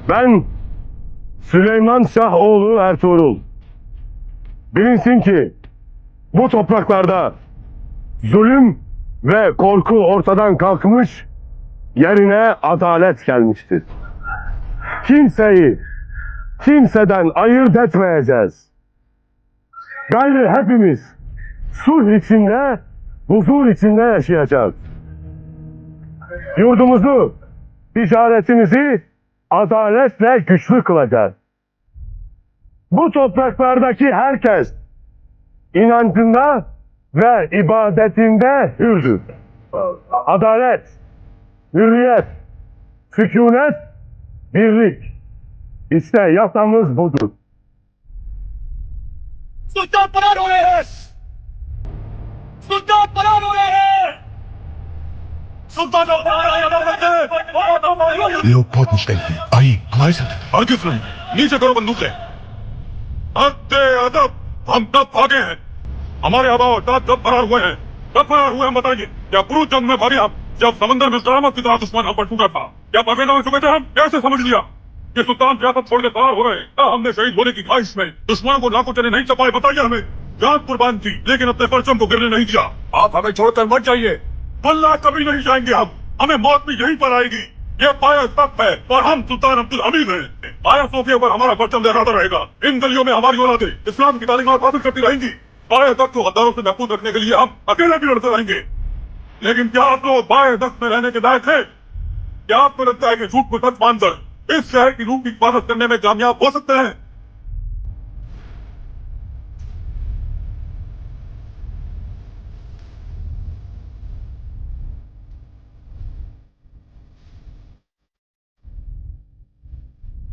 Ben Süleyman Şahoğlu Ertuğrul. Bilinsin ki bu topraklarda zulüm ve korku ortadan kalkmış, yerine adalet gelmiştir. Kimseyi kimseden ayırt etmeyeceğiz. Gayrı hepimiz sulh içinde, huzur içinde yaşayacağız. Yurdumuzu, ticaretimizi adaletle güçlü kılacağız. Bu topraklardaki herkes inancında ve ibadetinde hürdür. Adalet, hürriyet, sükunet, birlik. İşte yasamız budur. सुल्तान फरार हो रहे हैं। सुल्तान फरार हो रहे हैं। सुल्तान Leopold nicht denken. Aí, mais. आगे सुन, नीचे करो बंदूकें। हत्ते अदब, हम कब भागे हैं? हमारे आबा और अजदाद कब फरार हुए हैं? कब फरार हुए हम बताइए। क्या पुरुष जंग में भागे हम? जब समंदर में सलामत की तरह दुश्मन हम पर टूटा था, क्या बगेना में चुके थे हम? कैसे समझ लिया कि सुल्तान रियासत छोड़ के फरार हो गए? क्या हमने शहीद होने की ख्वाहिश में दुश्मनों को लाखों चने नहीं चपाए? बताइए हमें। जान कुर्बान थी, लेकिन अपने परचम को गिरने नहीं दिया। आप हमें छोड़कर मत जाइए, वल्लाह कभी नहीं जाएंगे हम। हमें मौत भी यहीं पर आएगी। ये पाया तख्त है और हम सुल्तान अब्दुल हमीद हैं। पाया सोफिया पर हमारा परचम लहराता रहेगा। इन गलियों में हमारी औलादें इस्लाम की तालीमात हासिल करती रहेंगी। पाया तख्त को गद्दारों से महफूज रखने के लिए हम अकेले भी लड़ते रहेंगे। लेकिन क्या आप लोग पाया तख्त में रहने के लायक हैं? क्या आपको लगता है कि झूठ को सच मानकर इस शहर की रूह की हिफाजत करने में कामयाब हो सकते हैं?